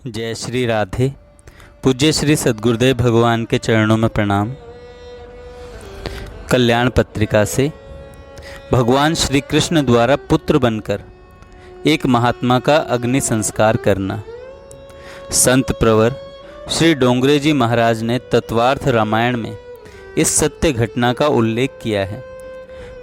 जय श्री राधे। पूज्य श्री सद्गुरुदेव भगवान के चरणों में प्रणाम। कल्याण पत्रिका से भगवान श्री कृष्ण द्वारा पुत्र बनकर एक महात्मा का अग्नि संस्कार करना। संत प्रवर श्री डोंगरे जी महाराज ने तत्वार्थ रामायण में इस सत्य घटना का उल्लेख किया है।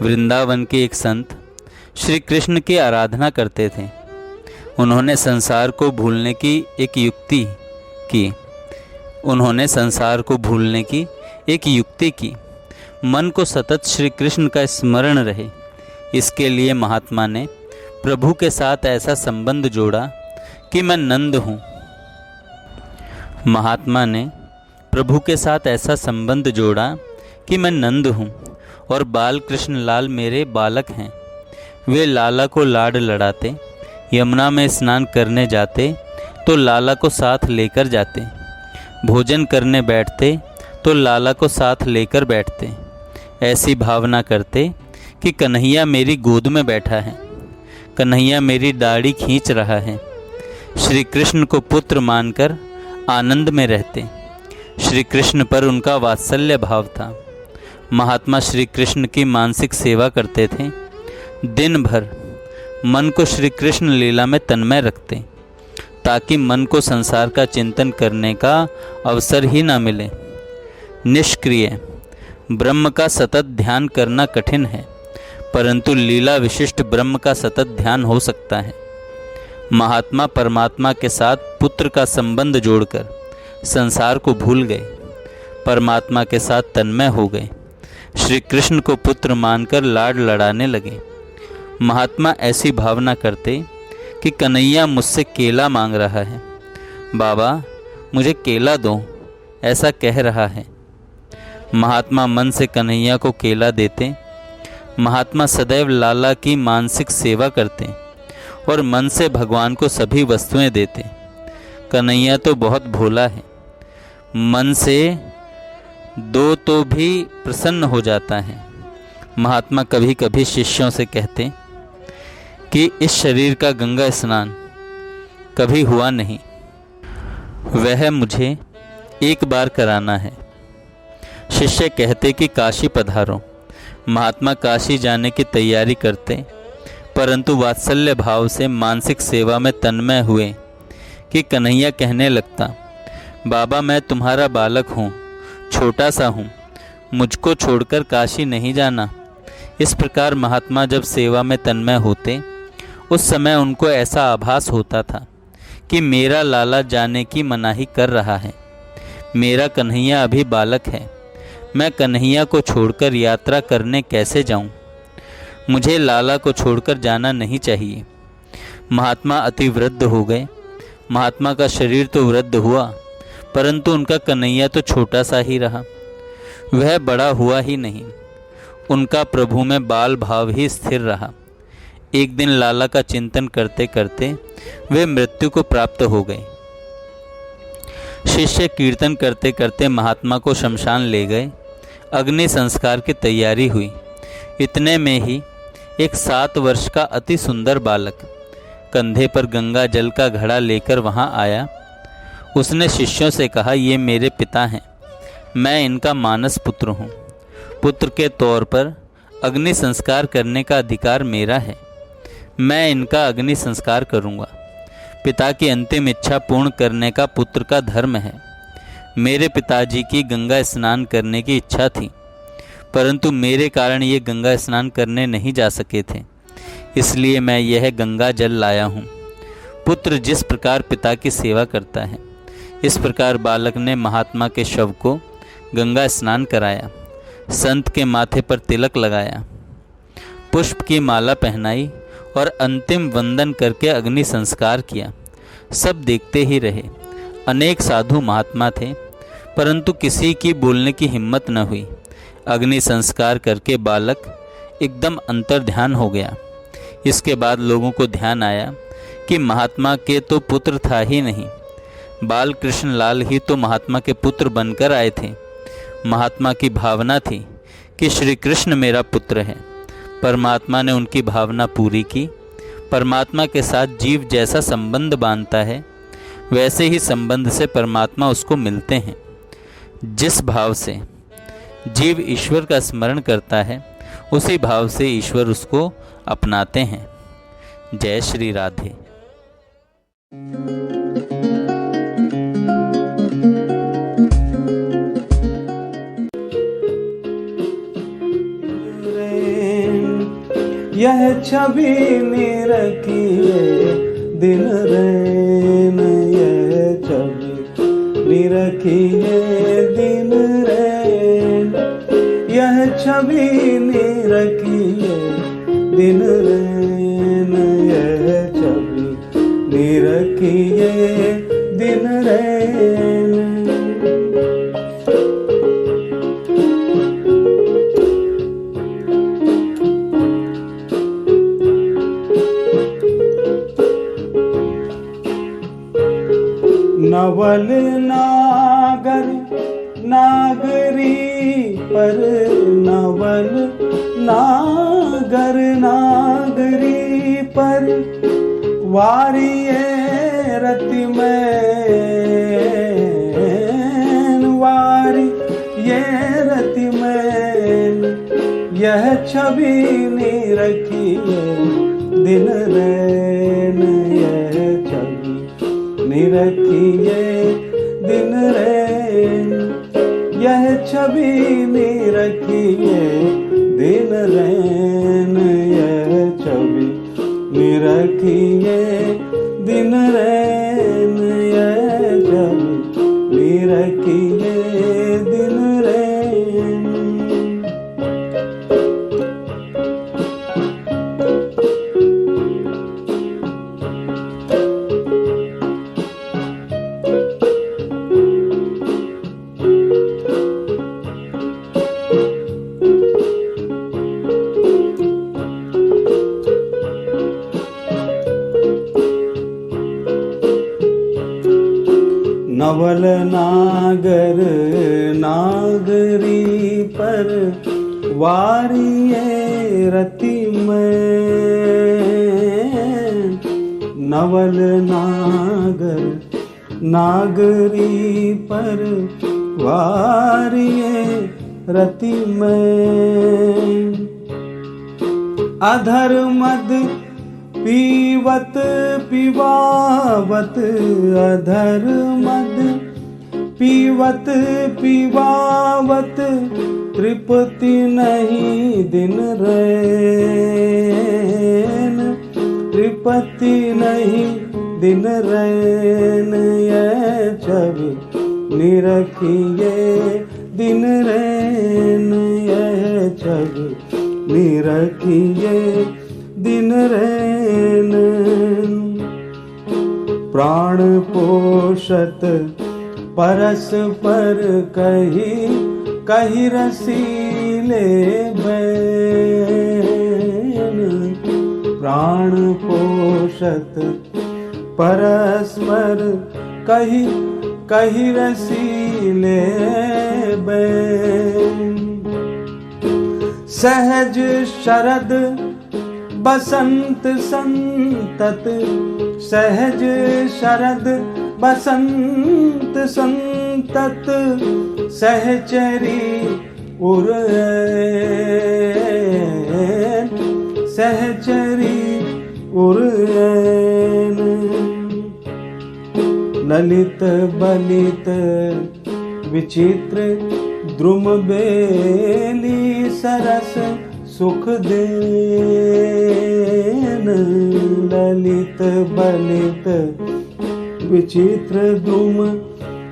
वृंदावन के एक संत श्री कृष्ण की आराधना करते थे। उन्होंने संसार को भूलने की एक युक्ति की। मन को सतत श्री कृष्ण का स्मरण रहे, इसके लिए महात्मा ने प्रभु के साथ ऐसा संबंध जोड़ा कि मैं नंद हूँ। और बाल कृष्ण लाल मेरे बालक हैं। वे लाला को लाड लड़ाते, यमुना में स्नान करने जाते तो लाला को साथ लेकर जाते, भोजन करने बैठते तो लाला को साथ लेकर बैठते। ऐसी भावना करते कि कन्हैया मेरी गोद में बैठा है, कन्हैया मेरी दाढ़ी खींच रहा है। श्री कृष्ण को पुत्र मानकर आनंद में रहते। श्री कृष्ण पर उनका वात्सल्य भाव था। महात्मा श्री कृष्ण की मानसिक सेवा करते थे। दिन भर मन को श्री कृष्ण लीला में तन्मय रखते, ताकि मन को संसार का चिंतन करने का अवसर ही ना मिले। निष्क्रिय ब्रह्म का सतत ध्यान करना कठिन है, परंतु लीला विशिष्ट ब्रह्म का सतत ध्यान हो सकता है। महात्मा परमात्मा के साथ पुत्र का संबंध जोड़कर संसार को भूल गए, परमात्मा के साथ तन्मय हो गए। श्री कृष्ण को पुत्र मानकर लाड लड़ाने लगे। महात्मा ऐसी भावना करते कि कन्हैया मुझसे केला मांग रहा है, बाबा मुझे केला दो, ऐसा कह रहा है। महात्मा मन से कन्हैया को केला देते। महात्मा सदैव लाला की मानसिक सेवा करते और मन से भगवान को सभी वस्तुएं देते। कन्हैया तो बहुत भोला है, मन से दो तो भी प्रसन्न हो जाता है। महात्मा कभी कभी शिष्यों से कहते कि इस शरीर का गंगा स्नान कभी हुआ नहीं, वह मुझे एक बार कराना है। शिष्य कहते कि काशी पधारो। महात्मा काशी जाने की तैयारी करते, परंतु वात्सल्य भाव से मानसिक सेवा में तन्मय हुए कि कन्हैया कहने लगता, बाबा मैं तुम्हारा बालक हूँ, छोटा सा हूँ, मुझको छोड़कर काशी नहीं जाना। इस प्रकार महात्मा जब सेवा में तन्मय होते, उस समय उनको ऐसा आभास होता था कि मेरा लाला जाने की मनाही कर रहा है, मेरा कन्हैया अभी बालक है, मैं कन्हैया को छोड़कर यात्रा करने कैसे जाऊं? मुझे लाला को छोड़कर जाना नहीं चाहिए। महात्मा अति वृद्ध हो गए। महात्मा का शरीर तो वृद्ध हुआ, परंतु उनका कन्हैया तो छोटा सा ही रहा, वह बड़ा हुआ ही नहीं। उनका प्रभु में बाल भाव ही स्थिर रहा। एक दिन लाला का चिंतन करते करते वे मृत्यु को प्राप्त हो गए। शिष्य कीर्तन करते करते महात्मा को शमशान ले गए। अग्नि संस्कार की तैयारी हुई। इतने में ही एक 7 वर्ष का अति सुंदर बालक कंधे पर गंगा जल का घड़ा लेकर वहां आया। उसने शिष्यों से कहा, ये मेरे पिता हैं, मैं इनका मानस पुत्र हूँ। पुत्र के तौर पर अग्नि संस्कार करने का अधिकार मेरा है, मैं इनका अग्नि संस्कार करूँगा। पिता की अंतिम इच्छा पूर्ण करने का पुत्र का धर्म है। मेरे पिताजी की गंगा स्नान करने की इच्छा थी, परंतु मेरे कारण ये गंगा स्नान करने नहीं जा सके थे, इसलिए मैं यह गंगा जल लाया हूँ। पुत्र जिस प्रकार पिता की सेवा करता है, इस प्रकार बालक ने महात्मा के शव को गंगा स्नान कराया, संत के माथे पर तिलक लगाया, पुष्प की माला पहनाई और अंतिम वंदन करके अग्नि संस्कार किया। सब देखते ही रहे। अनेक साधु महात्मा थे, परंतु किसी की बोलने की हिम्मत न हुई। अग्नि संस्कार करके बालक एकदम अंतर्ध्यान हो गया। इसके बाद लोगों को ध्यान आया कि महात्मा के तो पुत्र था ही नहीं, बाल कृष्ण लाल ही तो महात्मा के पुत्र बनकर आए थे। महात्मा की भावना थी कि श्री कृष्ण मेरा पुत्र है। परमात्मा ने उनकी भावना पूरी की। परमात्मा के साथ जीव जैसा संबंध बांधता है, वैसे ही संबंध से परमात्मा उसको मिलते हैं। जिस भाव से जीव ईश्वर का स्मरण करता है, उसी भाव से ईश्वर उसको अपनाते हैं। जय श्री राधे। यह छवि निरखी है दिन रैन, यह छवि निरखी है दिन रैन, यह छवि निरखी है दिन रैन, यह छवि निरखी है दिन रैन। नवल नागर नागरी पर, नवल नागर नागरी पर, वारिये रति में वारिये रति में, यह छवि निरखी है दिन रैन, यह छवि निरखिए दिन रैन, यह छवि निरखिए दिन रैन, यह छवि निरखिए दिन रैन, यह छवि निरखिए दिन रैन। नवल नागर नागरी पर, वारिये रति में, नवल नागर नागरी पर, वारिये रति में, अधर मद पीवत पिवावत, अधर मद पीवत पिवावत, तृप्ति नहीं दिन रैन, तृप्ति नहीं दिन रैन, यह छवि निरखिए दिन रैन, यह छवि निरखिए दिन रैन। प्राण पोषत परस्पर कही कही रसीले बैन, प्राण पोषत परस्पर कही कही रसीले बैन, सहज शरद बसंत संतत, सहज शरद बसंत संतत, सहचरी उरैन, सहचरी उरैन, ललित बलित विचित्र द्रुम बेली सरस सुख देन, ललित बलित विचित्र द्रुम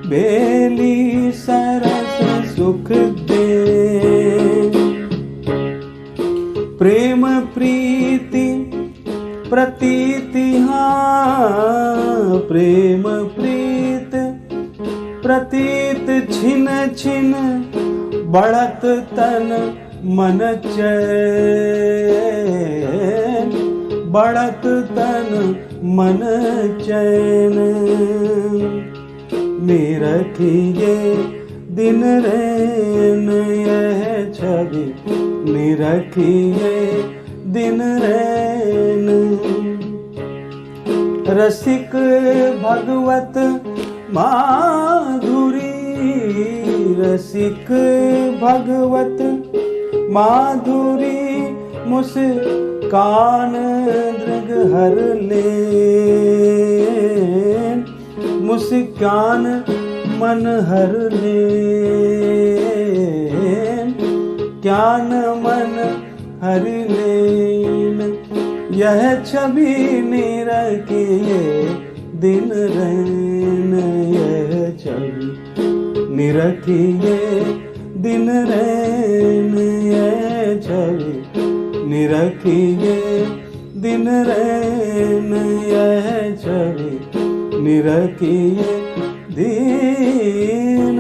बेली सरस सुख देन, प्रेम प्रीति प्रतीति हाँ, प्रेम प्रीत प्रतीत छिन छिन, बढ़त तन मन चैन, बढ़त तन मन चैन, निरखिए दिन रैन, यह छवि निरखिए दिन रैन। रसिक भगवत माधुरी, रसिक भगवत माधुरी, मुस्कान दृग हर ले, मुस्कान मन हर ले, ज्ञान मन हर लेन। यह छवि निरखिए दिन रैन, यह छवि निरखिए दिन रैन, यह छवि निरखिए दिन रैन, यह छवि निरखिए दिन